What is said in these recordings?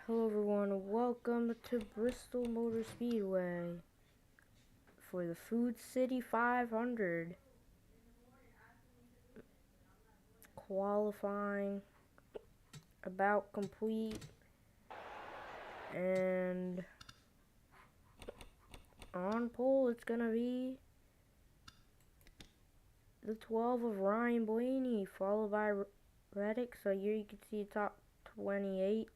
Hello everyone, welcome to Bristol Motor Speedway for the Food City 500 qualifying about complete, and on pole it's gonna be the 12 of Ryan Blaney, followed by Reddick. So here you can see the top 28.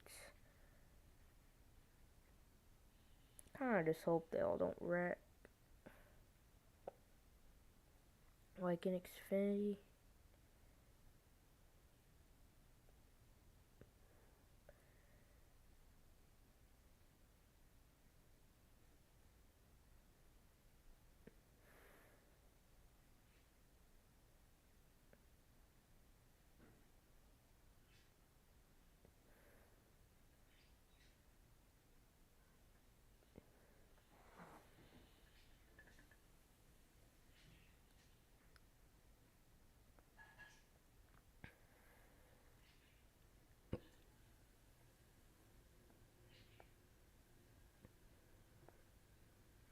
Kinda just hope they all don't wreck like in Xfinity.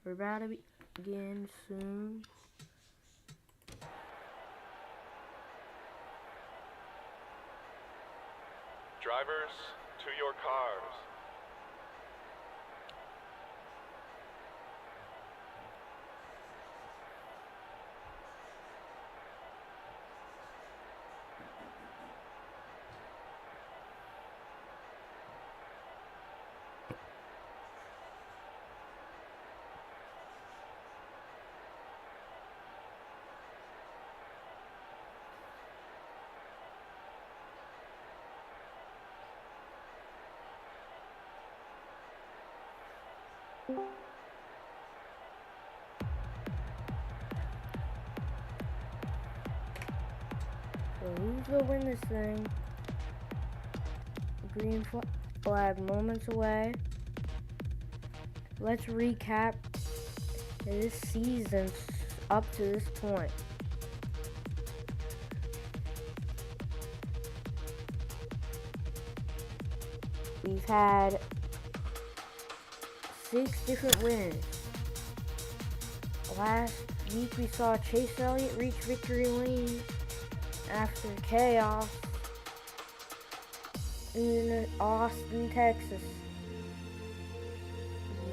We're about to begin soon. Drivers, to your cars. So who's gonna win this thing? Green flag moments away. Let's recap this season up to this point. We've had 6 different winners. Last week we saw Chase Elliott reach victory lane after chaos in Austin, Texas.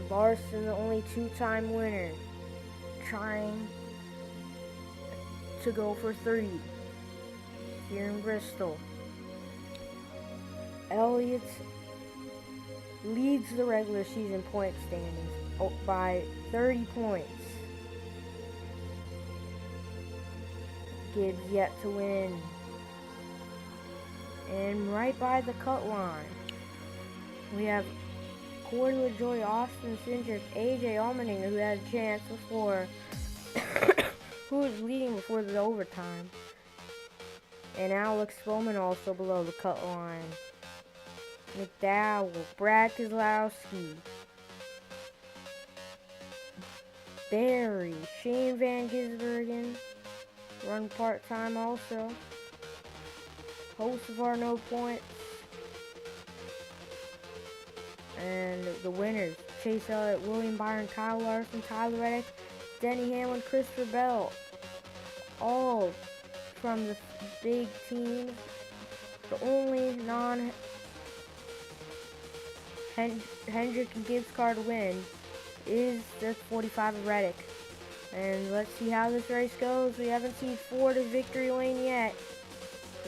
Larson, the only 2-time winner, trying to go for 3 here in Bristol. Elliott leads the regular season point standings by 30 points. Gibbs yet to win. And right by the cut line, we have Corey LaJoy, Austin Cindric, AJ Allmendinger, who had a chance before, who was leading before the overtime. And Alex Bowman also below the cut line. McDowell, Brad Keselowski, Barry, Shane Van Gisbergen, run part-time also. Host of our No Points. And the winners, Chase Elliott, William Byron, Kyle Larson, Tyler Reddick, Denny Hamlin, Christopher Bell. All from the big teams. The only Hendrick and Gibbs car to win is the 45 of Reddick. And let's see how this race goes. We haven't seen Ford in victory lane yet.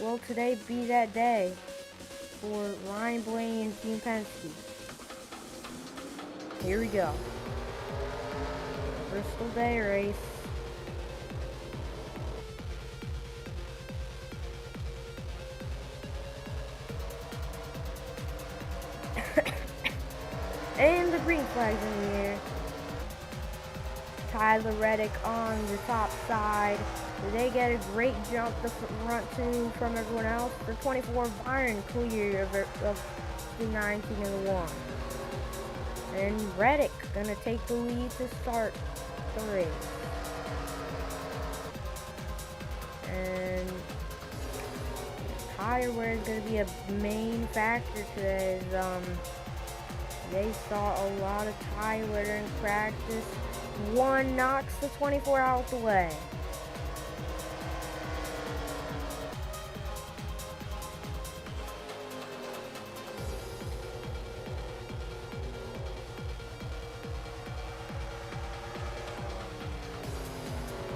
Will today be that day for Ryan Blaney and Team Penske? Here we go. Bristol Day race. And the green flag's in the air. Tyler Reddick on the top side. They get a great jump the front two from everyone else. The 24 Byron clear of the 19 and the 1. And Reddick gonna take the lead to start the race. And tire wear is gonna be a main factor today. They saw a lot of Tyler in practice. One knocks the 24 out the way.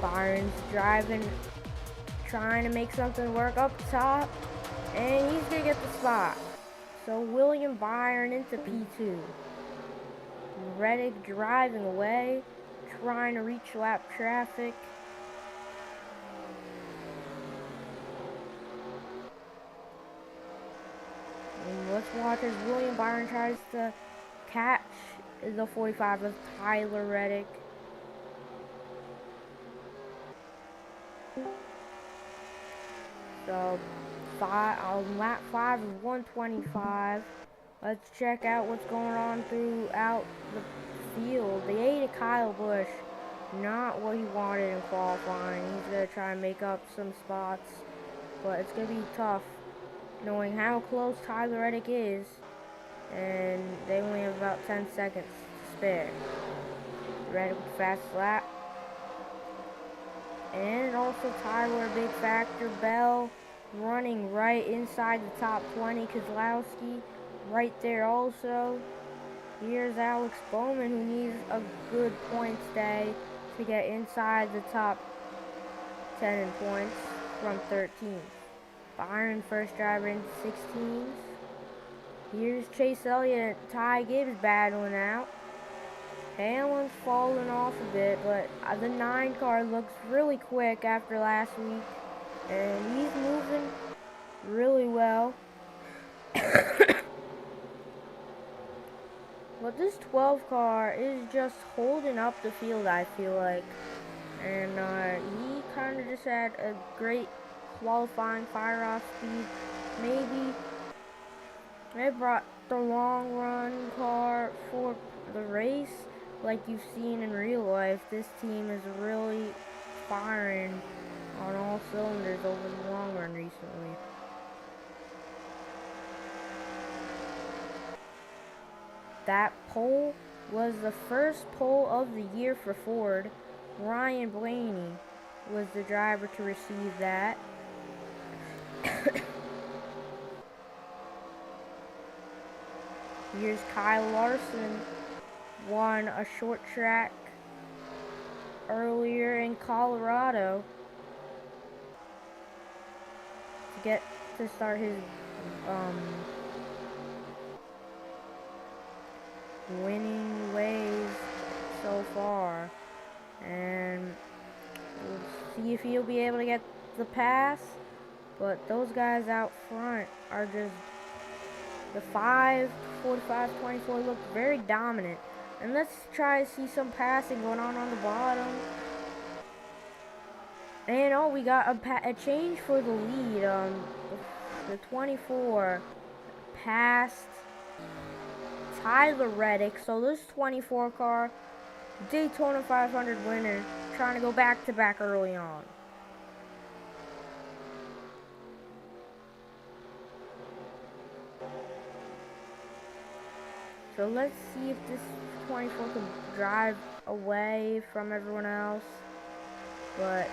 Byron's driving, trying to make something work up top, and he's gonna get the spot. So William Byron into P2. Reddick driving away, trying to reach lap traffic. And let's watch as William Byron tries to catch the 45 of Tyler Reddick. So, on lap 5 of 125. Let's check out what's going on throughout the field. The 8 of Kyle Busch, not what he wanted in qualifying. He's going to try and make up some spots, but it's going to be tough knowing how close Tyler Reddick is, and they only have about 10 seconds to spare. Reddick with fast lap. And also Tyler, a big factor. Bell running right inside the top 20. Kozlowski right there also. Here's Alex Bowman, who needs a good points day to get inside the top 10 in points from 13th. Byron, first driver into 16th. Here's Chase Elliott and Ty Gibbs battling out. Hamlin's fallen off a bit, but the 9 car looks really quick after last week, and he's moving really well. But this 12 car is just holding up the field, I feel like. And he kind of just had a great qualifying fire-off speed. Maybe they brought the long run car for the race. Like you've seen in real life, this team is really firing on all cylinders over the long run recently. That pole was the first pole of the year for Ford. Ryan Blaney was the driver to receive that. Here's Kyle Larson, won a short track earlier in Colorado to get to start his winning ways so far, and we'll see if he'll be able to get the pass. But those guys out front are just the 5, 45, 24 look very dominant. And let's try to see some passing going on the bottom. And oh, we got a change for the lead. The 24 passed Tyler Reddick. So this 24 car, Daytona 500 winner, trying to go back-to-back early on. So let's see if this 24 can drive away from everyone else. But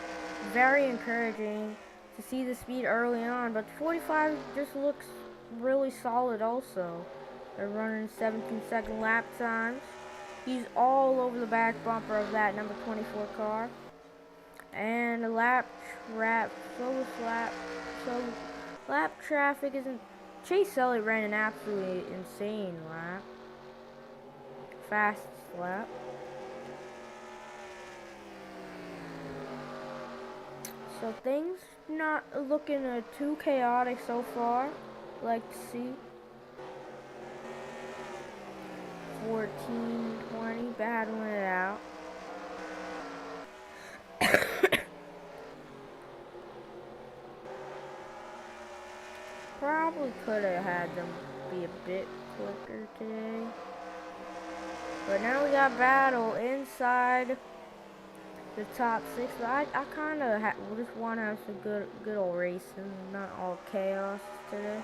very encouraging to see the speed early on. But 45 just looks really solid also. They're running 17-second lap times. He's all over the back bumper of that number 24 car. And the lap traffic isn't. Chase Elliott ran an absolutely insane lap. Fast lap. So things not looking too chaotic so far. Like to see 14, 20 battling it out. Probably could have had them be a bit quicker today. But now we got battle inside the top 6. But I kind of just want to have some good old racing, not all chaos today.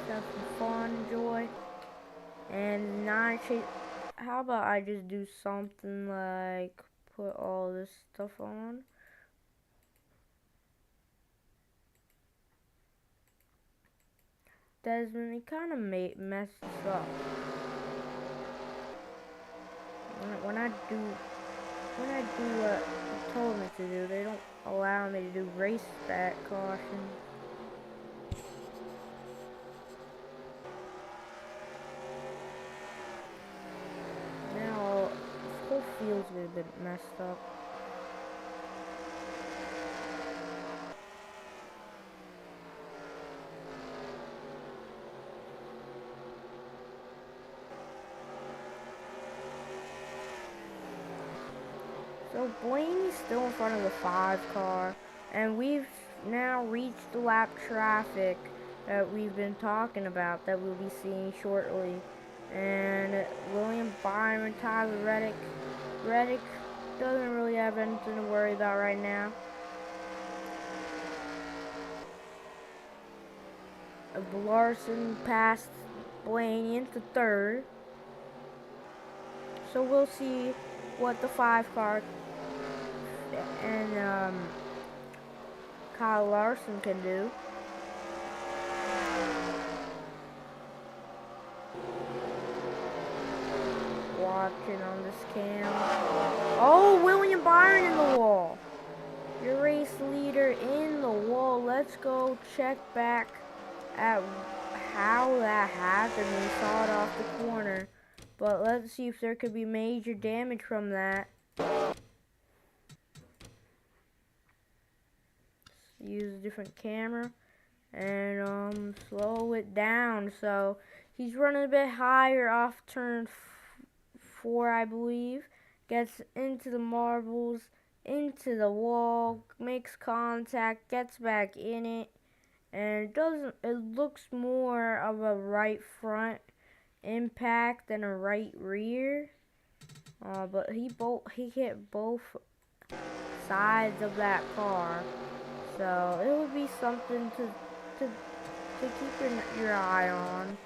Have some fun, joy. and not chase. How about I just do something like put all this stuff on? Desmond, it kind of messes up. When I do what they told me to do, they don't allow me to do race back caution. Now this whole field's a bit messed up. So Blaney's still in front of the 5 car, and we've now reached the lap traffic that we've been talking about that we'll be seeing shortly. And William Byron, Tyler Reddick doesn't really have anything to worry about right now. Larson passed Blaney into 3rd. So we'll see what the 5 car and Kyle Larson can do. Watching on this cam. Oh, William Byron in the wall. Your race leader in the wall. Let's go check back at how that happened. We saw it off the corner. But let's see if there could be major damage from that. Use a different camera and slow it down. So he's running a bit higher off turn 4, I believe. Gets into the marbles, into the wall, makes contact, gets back in it, and it looks more of a right front impact than a right rear. But he hit both sides of that car. So it would be something to keep your eye on.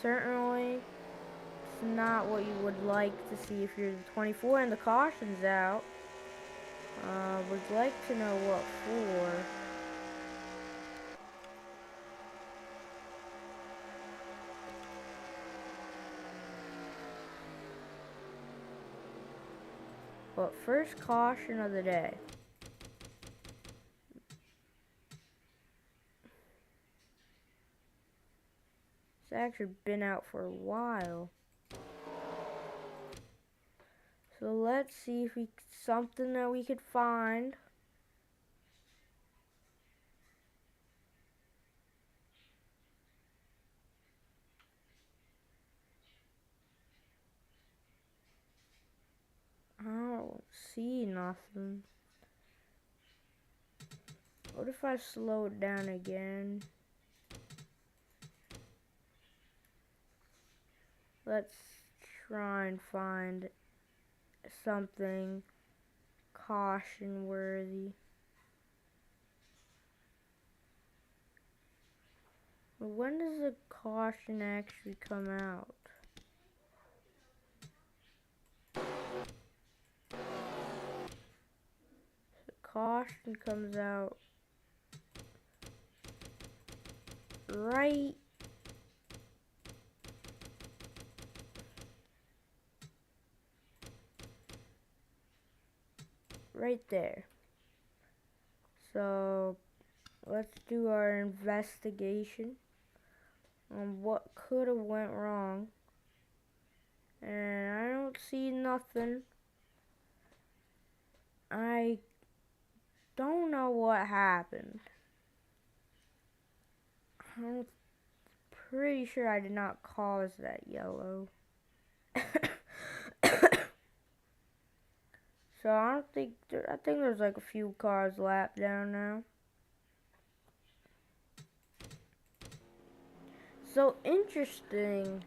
Certainly, it's not what you would like to see if you're the 24 and the caution's out. Would like to know what for. But first caution of the day. It's actually been out for a while. So let's see if something that we could find. I don't see nothing. What if I slow it down again? Let's try and find something caution worthy. When does the caution actually come out? The caution comes out right there. So let's do our investigation on what could have went wrong. And I don't see nothing. I don't know what happened. I'm pretty sure I did not cause that yellow. So I think there's like a few cars lap down now. So interesting.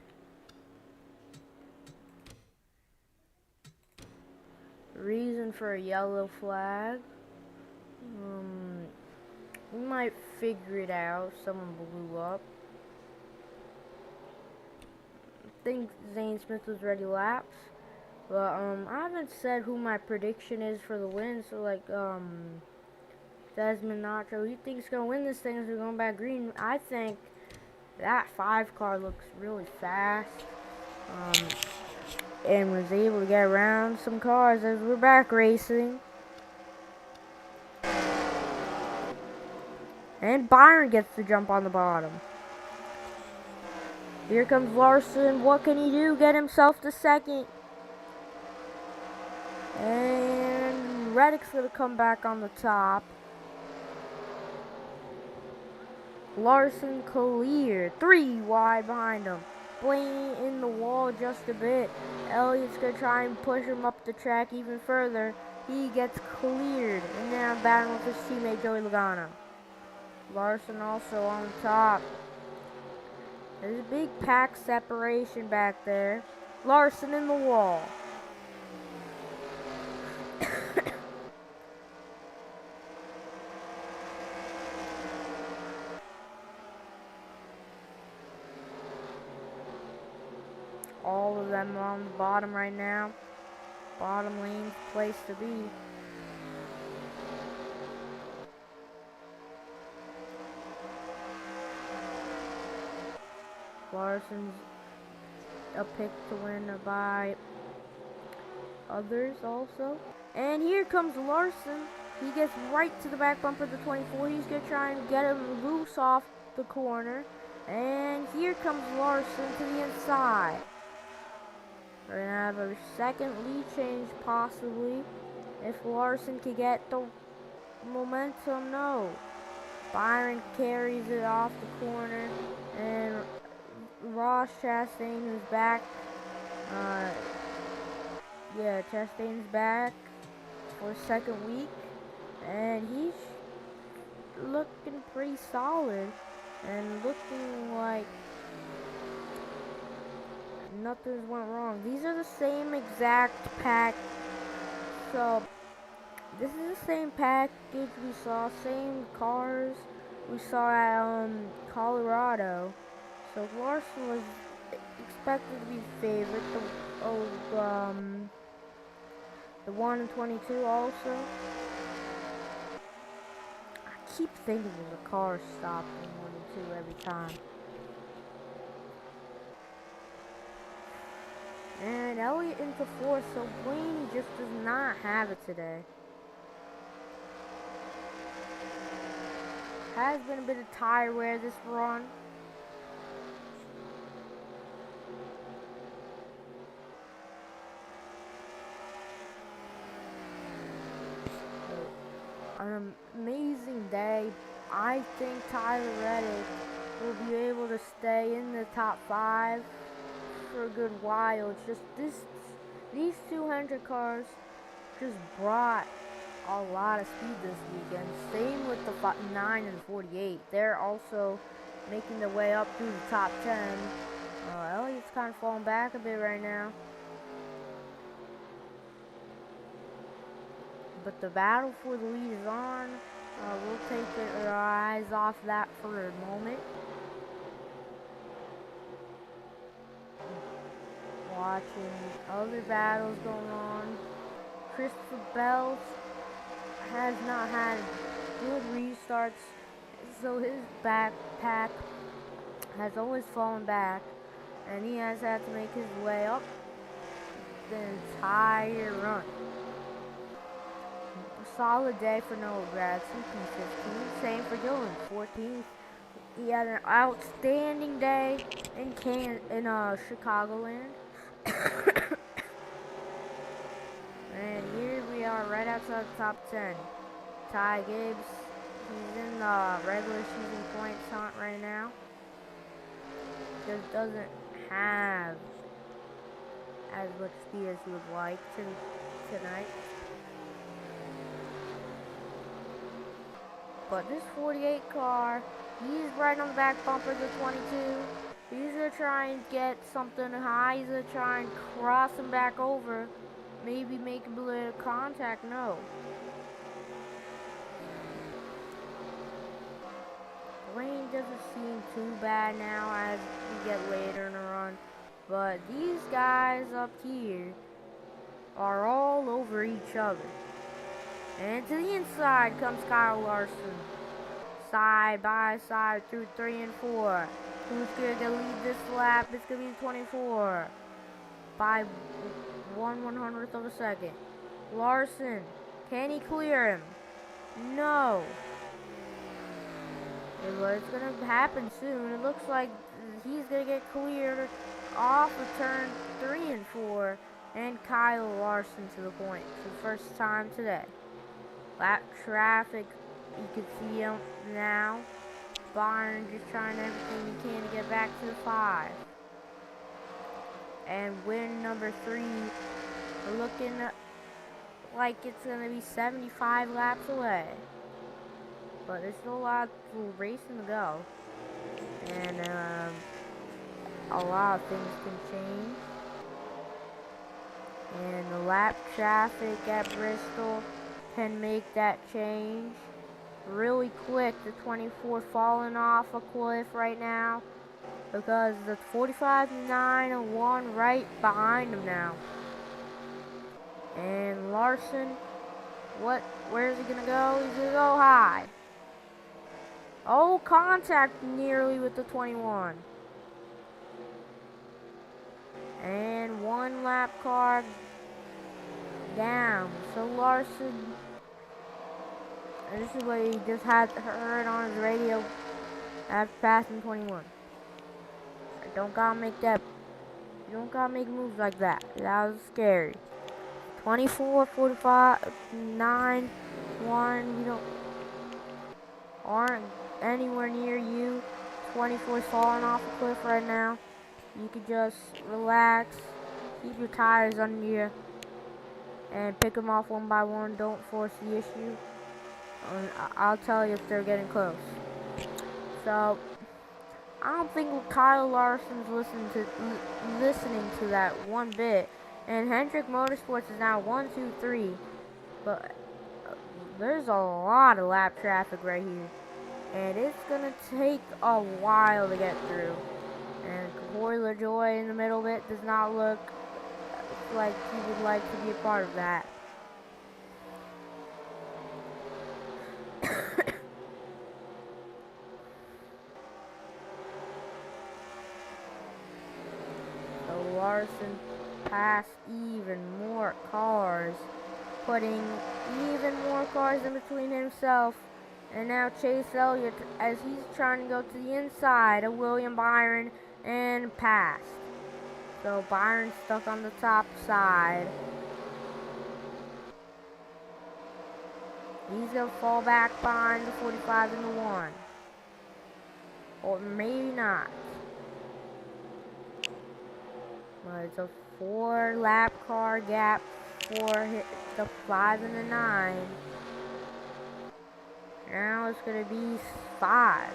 Reason for a yellow flag. We might figure it out. Someone blew up. think Zane Smith was ready laps. But I haven't said who my prediction is for the win. So like Desmond Nacho, he thinks he's gonna win this thing as we're going back green. I think that 5 car looks really fast. And was able to get around some cars as we're back racing. And Byron gets the jump on the bottom. Here comes Larson. What can he do? Get himself to second. And Reddick's going to come back on the top. Larson clear. 3 wide behind him. Blaney in the wall just a bit. Elliott's going to try and push him up the track even further. He gets cleared. And now battling with his teammate Joey Logano. Larson also on top. There's a big pack separation back there. Larson in the wall. All of them on the bottom right now. Bottom lane's place to be. Larson's a pick to win by others also. And here comes Larson. He gets right to the back bumper of the 24. He's going to try and get him loose off the corner. And here comes Larson to the inside. We're going to have a second lead change possibly. If Larson can get the momentum, no. Byron carries it off the corner. And Ross Chastain, who's back. Chastain's back for the second week. And he's looking pretty solid. And looking like nothing's went wrong. These are the same exact pack. So, this is the same package we saw. Same cars we saw at Colorado. So Larson was expected to be favorite. The 1 and 22 also. I keep thinking the car stopped in 1 and 2 every time. And Elliott into 4th, so Blaney just does not have it today. Has been a bit of tire wear this run. An amazing day. I think Tyler Reddick will be able to stay in the top 5 for a good while. It's just these 200 cars just brought a lot of speed this weekend. Same with the 9 and 48. They're also making their way up through the top 10. Elliott's kind of falling back a bit right now. But the battle for the lead is on. We'll take our eyes off that for a moment. Watching other battles going on. Christopher Bell has not had good restarts, so his backpack has always fallen back, and he has had to make his way up the entire run. Solid day for Noah Bradson, P15. Same for Dylan, 14th. He had an outstanding day in Chicagoland. And here we are right outside the top 10. Ty Gibbs, he's in the regular season points hunt right now. Just doesn't have as much speed as he would like tonight. But this 48 car, he's right on the back bumper of the 22. He's going to try and get something high. He's going to try and cross him back over. Maybe make a little contact. No. Rain doesn't seem too bad now as we get later in the run. But these guys up here are all over each other. And to the inside comes Kyle Larson. Side by side through 3 and 4. Who's going to lead this lap? It's going to be 24 by 1/100th of a second. Larson, can he clear him? No. But it's going to happen soon. It looks like he's going to get cleared off of turn 3 and 4. And Kyle Larson to the point for the first time today. Lap traffic, you can see him now. Byron just trying everything he can to get back to the 5. And win number 3, looking like it's going to be 75 laps away. But there's still a lot of racing to go. And a lot of things can change. And the lap traffic at Bristol can make that change really quick. The 24 falling off a cliff right now because the 45, 9, and 1 right behind him now. And Larson, where's he gonna go? He's gonna go high. Oh, contact nearly with the 21. And 1 lap car down. So Larson, and this is what he just had heard on his radio after passing 21. You don't gotta make moves like that. That was scary. 24, 45, 9, 1, aren't anywhere near you. 24 is falling off a cliff right now. You could just relax, keep your tires under you, and pick them off one by one. Don't force the issue. I'll tell you if they're getting close. So, I don't think Kyle Larson's listening to that one bit. And Hendrick Motorsports is now 1, 2, 3. But there's a lot of lap traffic right here. And it's going to take a while to get through. And Corey LaJoy in the middle of it does not look like he would like to be a part of that. So Larson passed even more cars, putting even more cars in between himself. And now Chase Elliott, as he's trying to go to the inside of William Byron, and passed. So Byron's stuck on the top side. He's going to fall back behind the 45 and the 1. Or maybe not. But it's a 4 lap car gap for the 5 and the 9. Now it's going to be 5.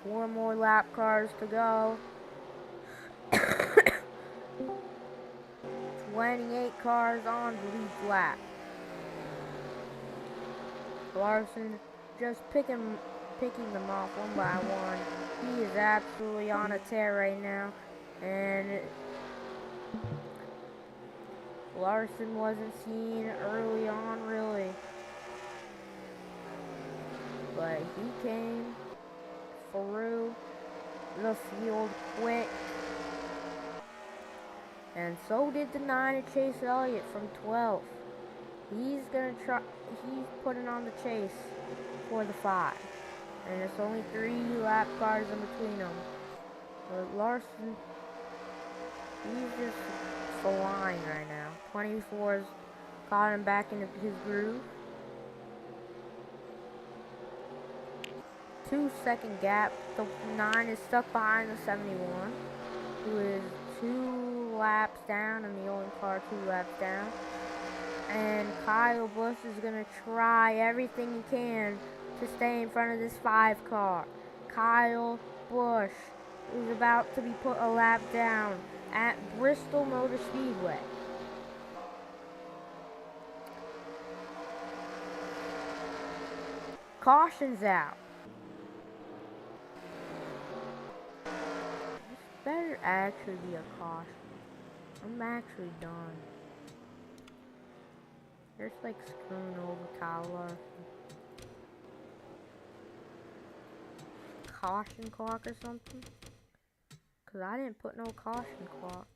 4 more lap cars to go. 28 cars on the lead lap. Larson just picking them off one by one. He is absolutely on a tear right now. And Larson wasn't seen early on, really. But he came through the field quick. And so did the 9 of Chase Elliott from 12. He's putting on the chase for the 5. And it's only 3 lap cars in between them. But Larson, he's just flying right now. 24's caught him back into his groove. 2-second gap. The 9 is stuck behind the 71, who is 2 laps down, and the only car 2 laps down. And Kyle Busch is going to try everything he can to stay in front of this 5 car. Kyle Busch is about to be put a lap down at Bristol Motor Speedway. Caution's out. actually be a caution. I'm actually done. They're just like screwing over Kyle Larson. Caution clock or something? Cause I didn't put no caution clock.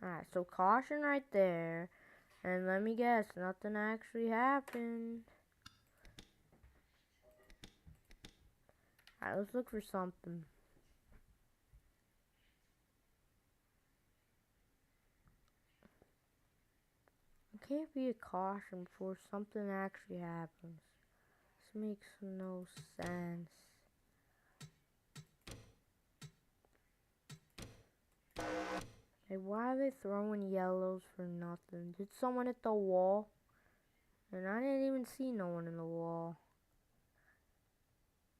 Alright, so caution right there. And let me guess, nothing actually happened. Alright, let's look for something. It can't be a caution before something actually happens. This makes no sense. Hey, why are they throwing yellows for nothing? Did someone hit the wall? And I didn't even see no one in the wall.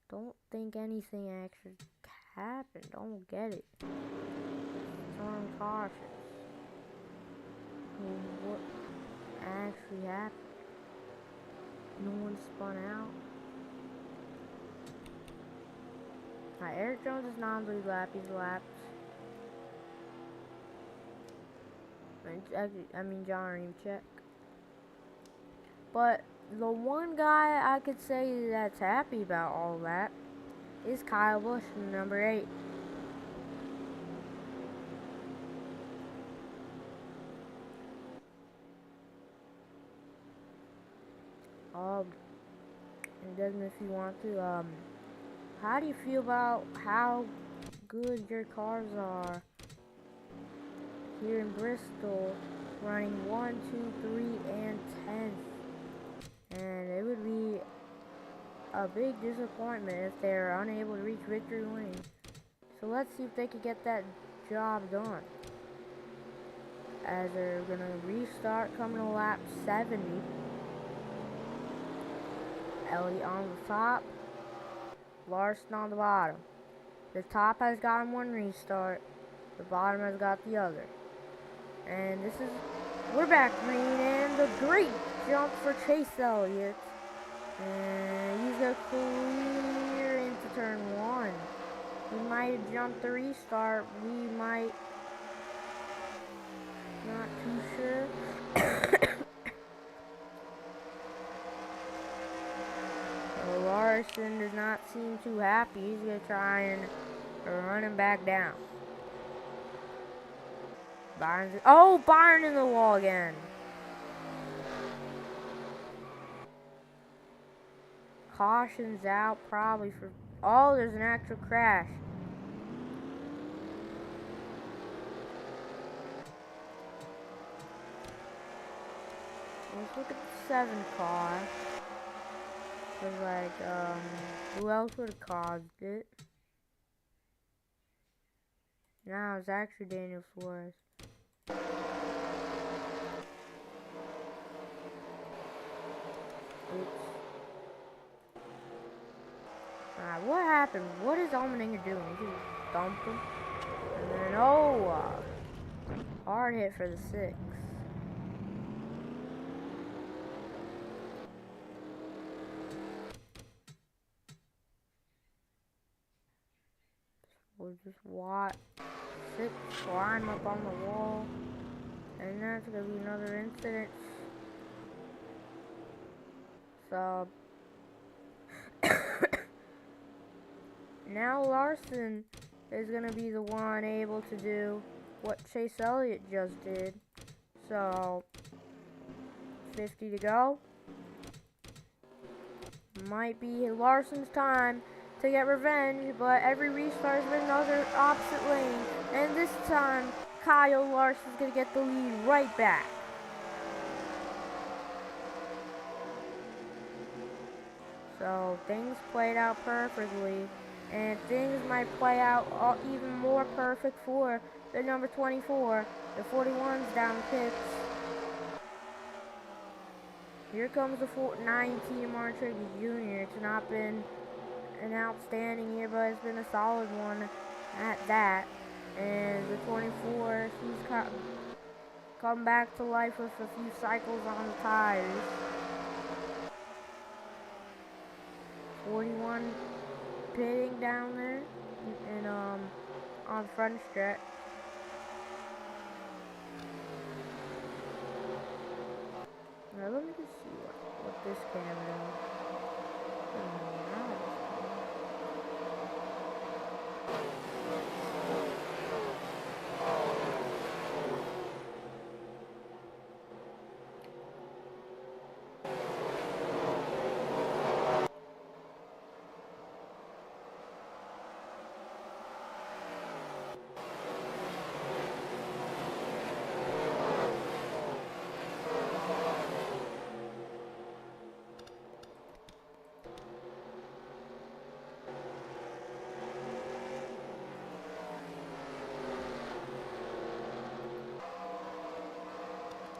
Don't think anything actually happened. Don't get it. Throwing cautious. What actually happened? No one spun out. Eric Jones is non-blue lap. He's lapped. I mean, John Remcheck. But the one guy I could say that's happy about all that is Kyle Busch in number 8. And Desmond, if you want to, how do you feel about how good your cars are here in Bristol, running 1, 2, 3, and 10th? And it would be a big disappointment if they're unable to reach victory lane. So let's see if they can get that job done. As they're gonna restart coming to lap 70. Elliott on the top, Larson on the bottom. The top has gotten one restart, the bottom has got the other. And we're back green, and the great jump for Chase Elliott. And he's gonna clear into turn 1. He might have jumped the restart, we might, not too sure. Larson does not seem too happy. He's going to try and run him back down. Byron in the wall again. Caution's out probably for... Oh, there's an actual crash. Let's look at the 7 car. Cause who else would have caused it? No, it's actually Daniel Suarez. Alright, what happened? What is Allmendinger doing? He just dumped him. And then, hard hit for the 6. We'll just watch 6 climb up on the wall. And that's gonna be another incident. So now Larson is gonna be the one able to do what Chase Elliott just did. So 50 to go. Might be Larson's time to get revenge, but every restart has been another opposite lane, and this time Kyle Larson's gonna get the lead right back. So things played out perfectly, and things might play out even more perfect for the number 24. The 41's down the pits. Here comes the 19 Martin Truex Jr. It's not been an outstanding year, but it's been a solid one. at that. And the 24, he's come back to life with a few cycles on the tires. 41 pitting down there and on front stretch. Now let me just see what this camera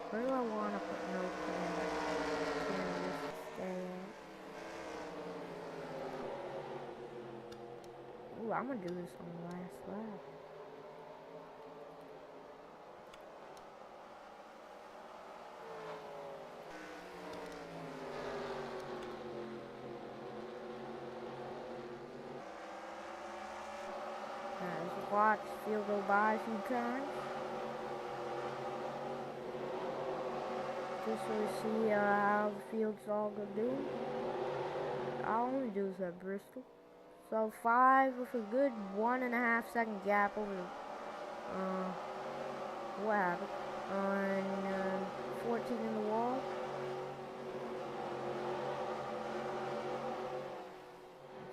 where do I want to put no camera? Ooh, I'm gonna do this on the last lap. Alright, let's watch the field go by a few times. Just so we see how the field's all gonna do. I'll only do this at Bristol. So 5 with a good 1.5 second gap over what happened on 14 in the wall.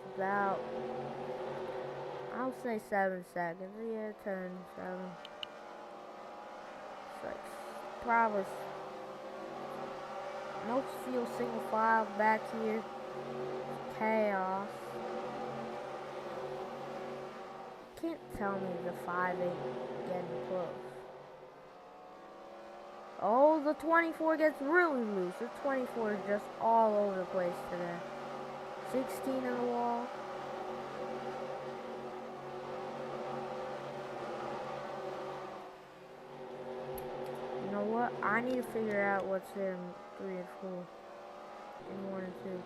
It's about, I'll say 7 seconds. Yeah, 10, 7, 6. Probably. Most feel single file back here. Chaos. Can't tell me the 5 ain't getting close. Oh, the 24 gets really loose. The 24 is just all over the place today. 16 in the wall. You know what? I need to figure out what's in 3 and 4. And 1 and 2.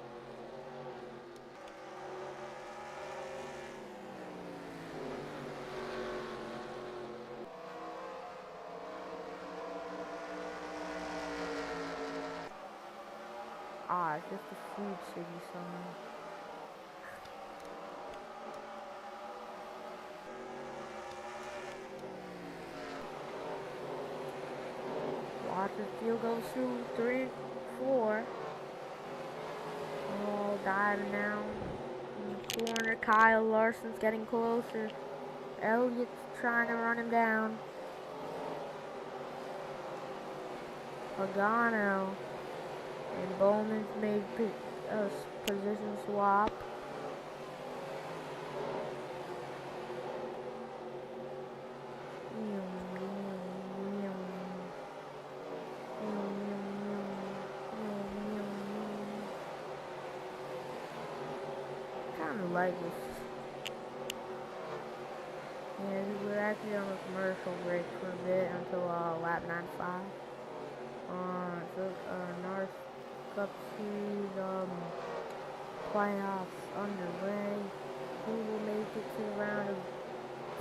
Ah, it's just a food city somewhere. Watch the field goes through 3 and 4. All diving now. In the corner, Kyle Larson's getting closer. Elliott's trying to run him down. Pagano. And Bowman's made a position swap. Kind of like this. Yeah, we're actually on a commercial break for a bit until lap 95. So North Cup Series playoffs underway. Who will make it to the round of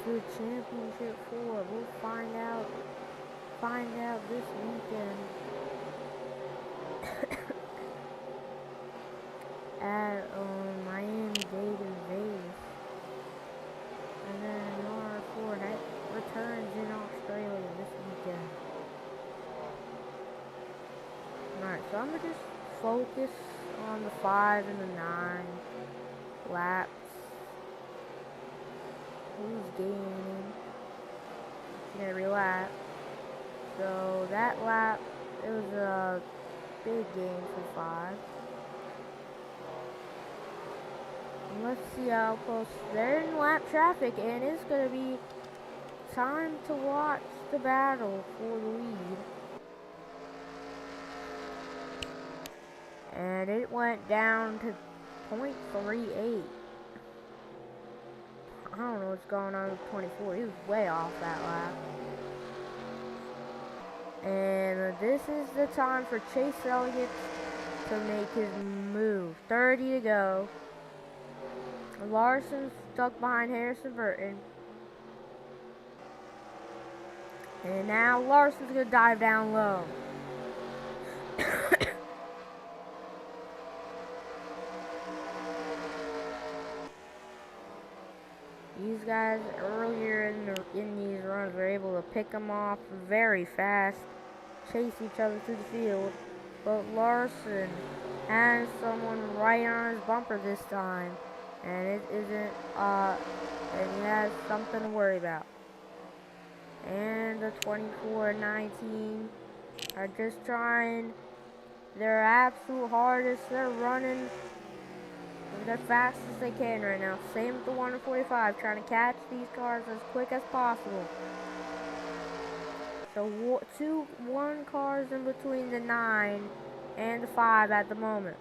the championship 4? We'll find out this weekend at Miami-Dade and Vegas. And then Narar 4 that returns in Australia this weekend. Alright, so I'm gonna just focus on the 5 and the 9 laps. Who's gaining in every lap. So that lap, it was a big gain for 5. And let's see how close they're in lap traffic, and it's gonna be time to watch the battle for the lead. And it went down to .38. I don't know what's going on with 24. He was way off that lap. And this is the time for Chase Elliott to make his move. 30 to go. Larson's stuck behind Harrison Burton. And now Larson's going to dive down low. These guys earlier in these runs were able to pick them off very fast, chase each other through the field. But Larson has someone right on his bumper this time, and it isn't, and he has something to worry about. And the 24-19 are just trying their absolute hardest. They're running as fast as they can right now. Same with the 145, trying to catch these cars as quick as possible. So one cars in between the 9 and the 5 at the moment.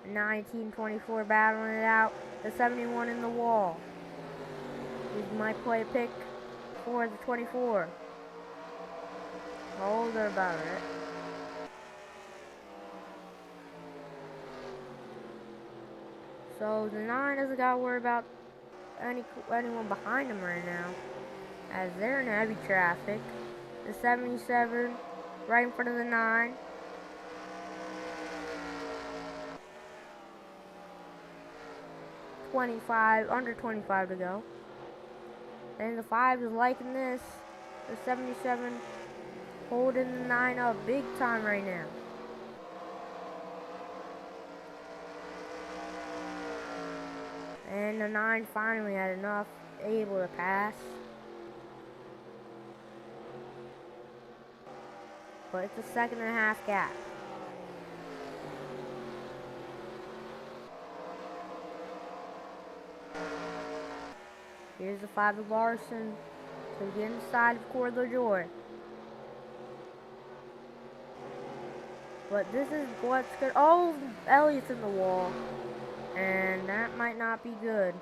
19-24 battling it out. The 71 in the wall. He might play a pick for the 24. Older about it. So the 9 doesn't got to worry about anyone behind him right now, as they're in heavy traffic. The 77 right in front of the 9. Under 25 to go. And the 5 is liking this. The 77 holding the 9 up big time right now. And the 9 finally had enough, able to pass. But it's a 2.5 gap. Here's the 5 of Larson to the inside of Corey LaJoy. But this is what's good. Oh, Elliott's in the wall. And that might not be good.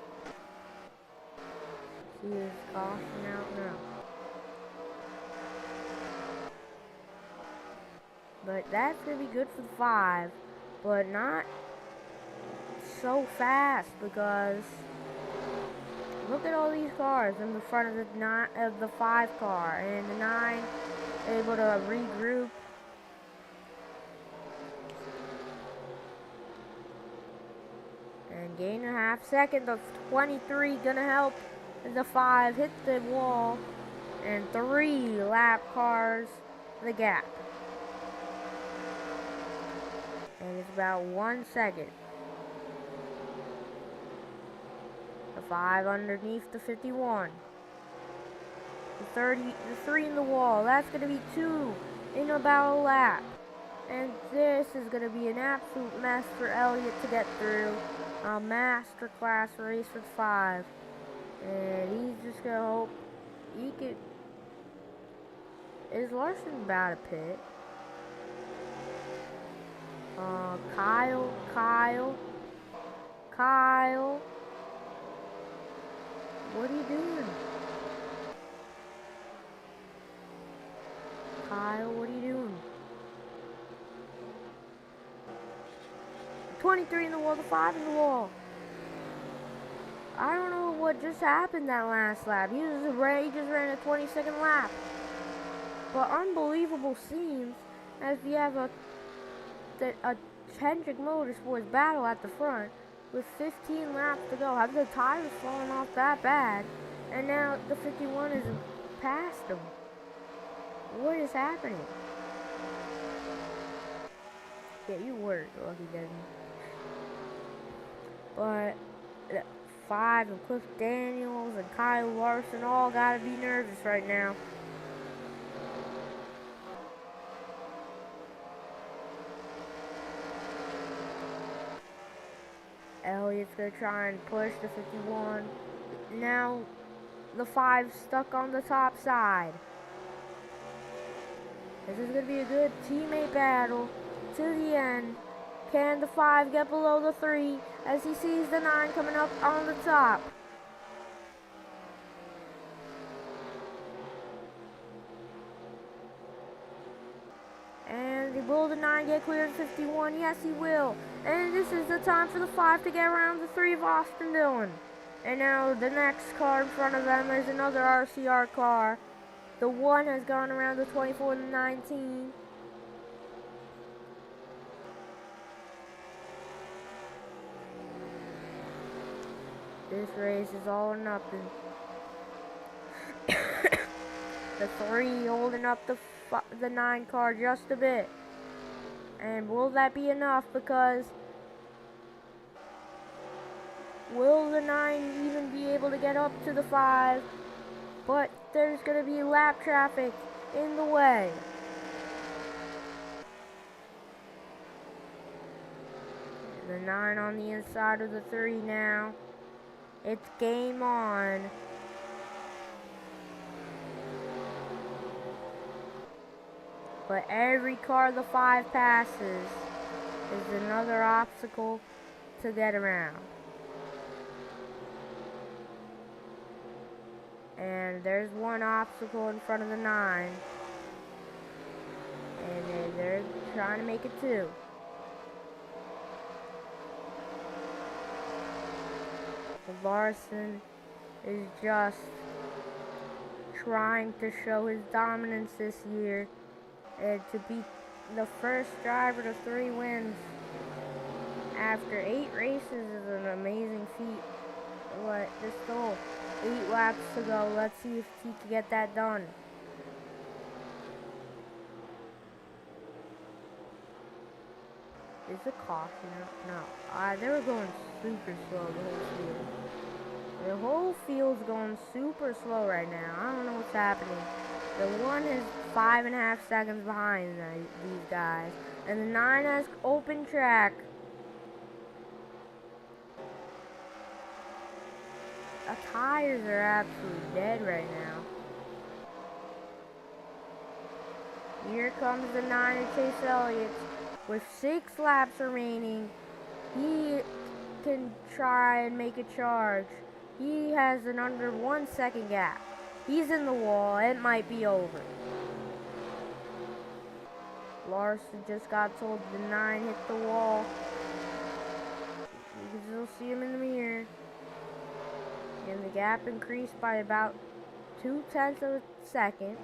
See his caution out now. But that's going to be good for the 5. But not so fast, because look at all these cars in the front of the 5 car. And the 9 able to regroup. And gain a half second. The 23 gonna help the 5 hit the wall. And 3 lap cars the gap. And it's about 1 second. The 5 underneath the 51. The 3 in the wall. That's gonna be 2 in about a lap. And this is gonna be an absolute mess for Elliott to get through. A masterclass race for the 5. And he's just gonna hope he could. Is Larson about to pit? Kyle. What are you doing? Kyle, what are you doing? 23 in the wall, the 5 in the wall. I don't know what just happened that last lap. He just ran a 22nd lap. But unbelievable scenes as we have a Hendrick Motorsports battle at the front with 15 laps to go. Have the tires fallen off that bad? And now the 51 is past him. What is happening? Yeah, you work, Lucky Desmond. But 5 and Cliff Daniels and Kyle Larson all gotta be nervous right now. Elliott's gonna try and push the 51. Now the 5 stuck on the top side. This is gonna be a good teammate battle to the end. Can the 5 get below the 3 as he sees the 9 coming up on the top? And will the 9 get cleared at 51? Yes, he will. And this is the time for the 5 to get around the 3 of Austin Dillon. And now the next car in front of them is another RCR car. The 1 has gone around the 24 and the 19. This race is all or nothing. The 3 holding up the 9 car just a bit. And will that be enough? Because will the 9 even be able to get up to the 5? But there's going to be lap traffic in the way. The 9 on the inside of the 3 now. It's game on. But every car the 5 passes is another obstacle to get around. And there's one obstacle in front of the 9. And they're trying to make it 2. Larson is just trying to show his dominance this year and to be the first driver to 3 wins after 8 races is an amazing feat. But there's still 8 laps to go. Let's see if he can get that done. Is it caution? No. They were going super slow the whole field. The whole field's going super slow right now. I don't know what's happening. The 1 is 5.5 seconds behind these guys. And the 9 has open track. The tires are absolutely dead right now. Here comes the 9 of Chase Elliott. With 6 laps remaining, he can try and make a charge. He has an under 1 second gap. He's in the wall. It might be over. Larson just got told the 9 hit the wall. You can still see him in the mirror. And the gap increased by about 0.2 of a second.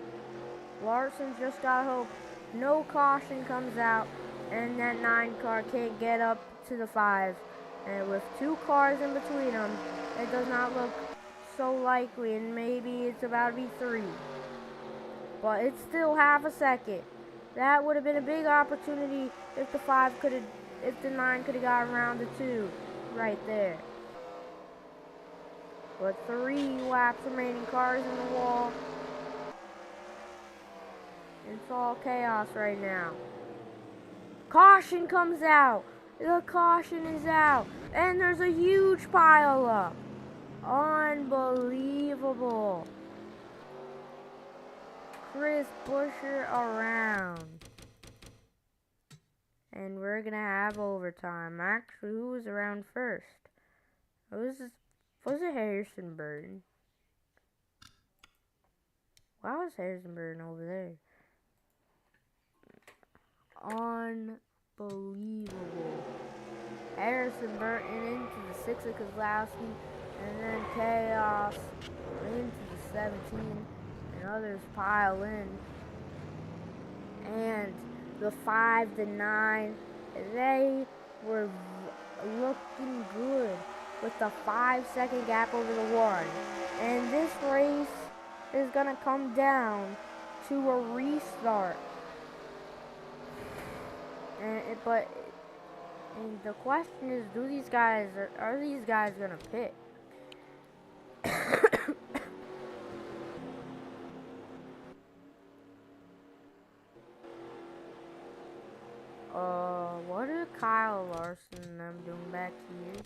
Larson just got hope no caution comes out and that 9 car can't get up to the 5. And with 2 cars in between them, it does not look so likely, and maybe it's about to be 3. But it's still half a second. That would have been a big opportunity if the 9 could have gotten around the 2 right there. But 3 laps remaining, cars in the wall. It's all chaos right now. Caution comes out. The caution is out. And there's a huge pile up. Unbelievable. Chris Buescher around. And we're going to have overtime. Actually, who was around first? Was it Harrison Burton? Why was Harrison Burton over there? Unbelievable. Harrison Burton into the 6 of Kozlowski, and then chaos into the 17, and others pile in. And the 5 to 9, they were looking good with the 5-second gap over the 1. And this race is gonna come down to a restart. But the question is, are these guys gonna pit? What are Kyle Larson and them doing back here?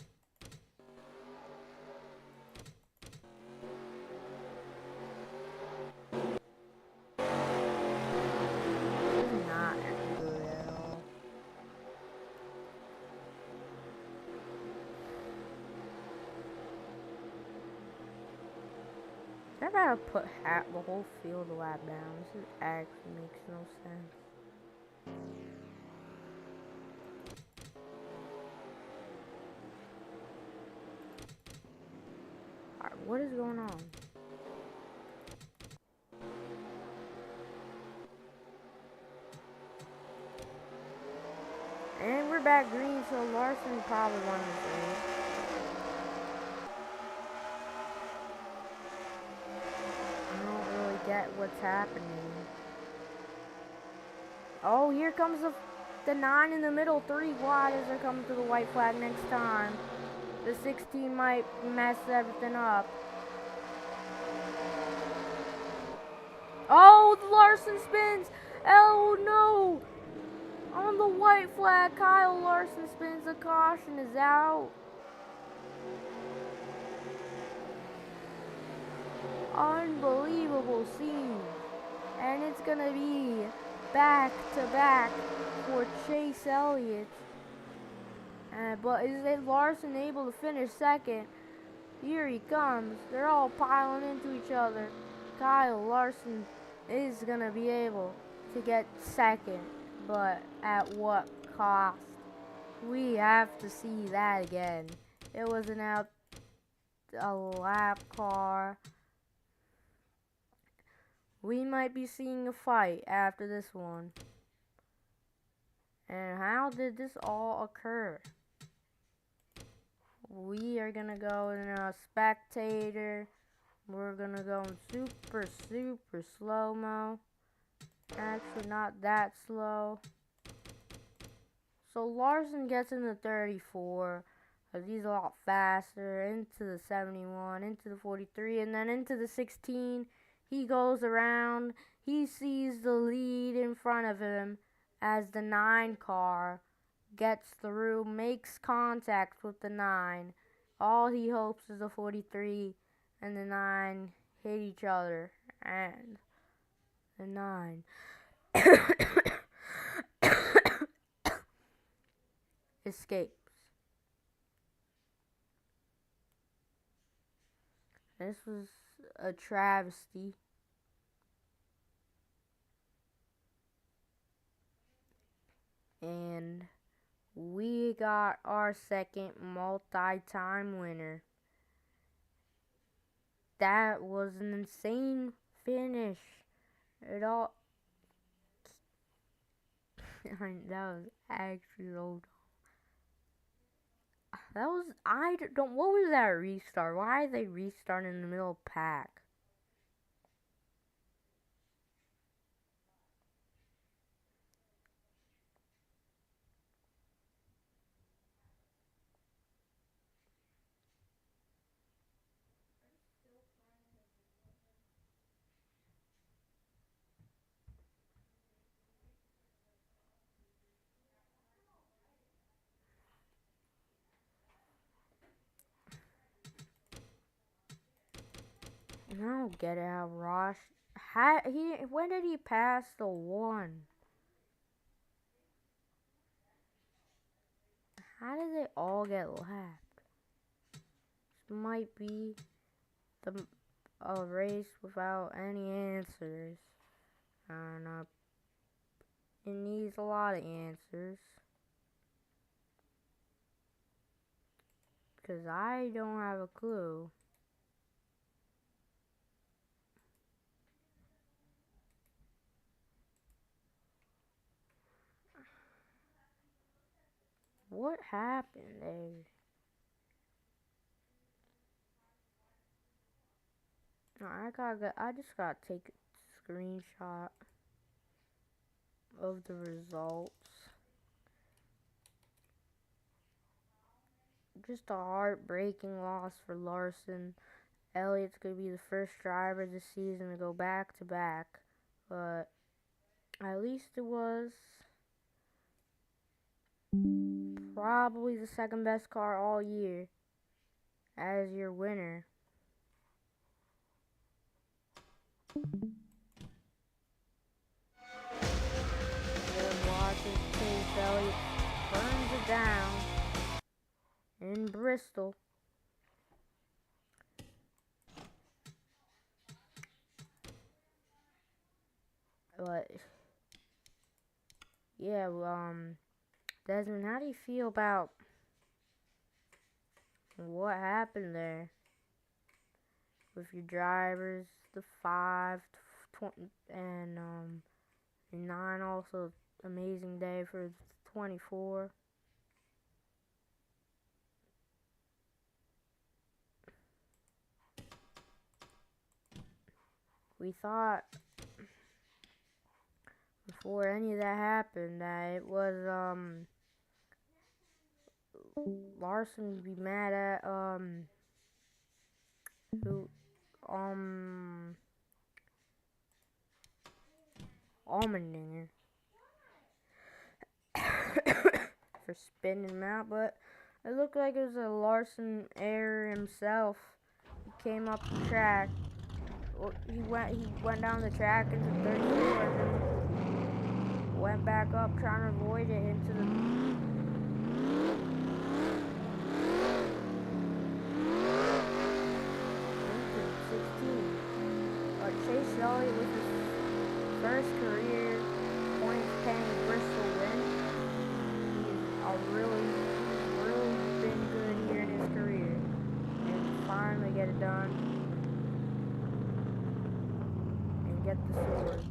This is not good at all. They're about to put the whole field lap down. This actually makes no sense. What is going on? And we're back green, so Larson probably won this race. I don't really get what's happening. Oh, here comes the 9 in the middle, 3 wide as they're coming to the white flag next time. The 16 might mess everything up. Oh, the Larson spins! Oh no! On the white flag, Kyle Larson spins. The caution is out. Unbelievable scene. And it's gonna be back to back for Chase Elliott. But is Larson able to finish second? Here he comes. They're all piling into each other. Kyle Larson is gonna be able to get second, but at what cost? We have to see that again. It was a lap car. We might be seeing a fight after this one. And how did this all occur? We are gonna go in a spectator. We're gonna go in super slow-mo. Actually, not that slow. So Larson gets in the 34, because he's a lot faster, into the 71, into the 43, and then into the 16. He goes around. He sees the lead in front of him as the 9 car gets through, makes contact with the 9. All he hopes is the 43 and the 9 hit each other, and the 9 escapes. This was a travesty. And we got our second multi-time winner. That was an insane finish. It all that was actually so That was, I don't, what was that restart? Why are they restarting in the middle of pack? I don't get it how Ross, when did he pass the 1? How did they all get lapped? This might be a race without any answers. I don't know. It needs a lot of answers. Because I don't have a clue. What happened there? I just gotta take a screenshot of the results. Just a heartbreaking loss for Larson. Elliott's gonna be the first driver this season to go back to back, but at least it was probably the second best car all year as your winner. Good watches Chase Elliott burns it down in Bristol. But yeah, Desmond, how do you feel about what happened there? with your drivers, the 5, 20, and 9 also amazing day for 24. We thought before any of that happened that it was Larson would be mad at who Almendinger for spinning him out, but it looked like it was a Larson error himself. He came up the track. He went down the track into 34 and then went back up trying to avoid it into the 16. Chase Elliott with his first career points-paying Bristol win. He's really been good here in his career, and finally get it done and get the sword.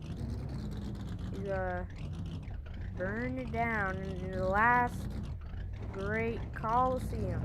He's burn it down in the last great Coliseum.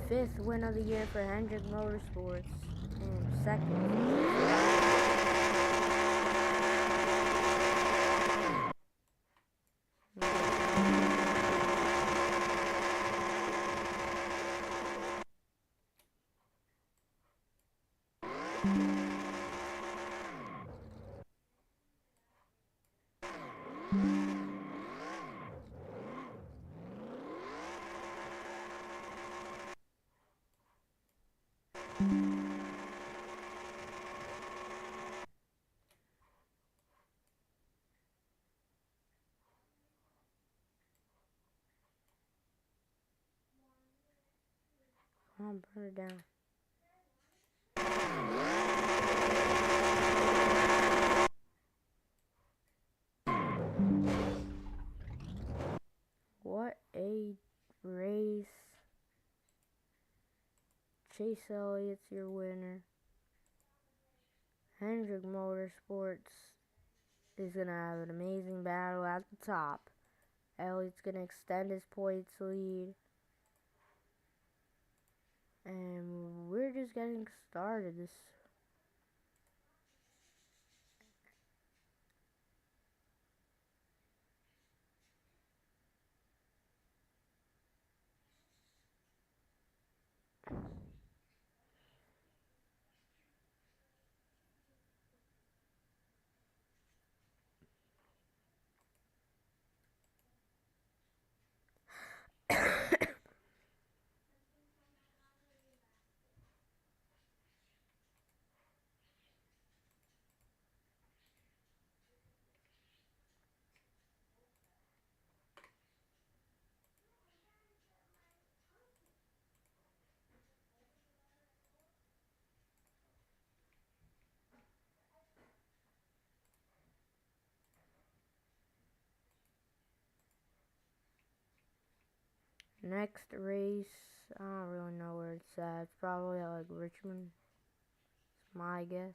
Fifth win of the year for Hendrick Motorsports, and second. Come on, burn it down. What a race. Chase Elliott's your winner. Hendrick Motorsports is going to have an amazing battle at the top. Elliott's going to extend his points lead. And we're just getting started. Next race, I don't really know where it's at. It's probably at like Richmond. It's my guess.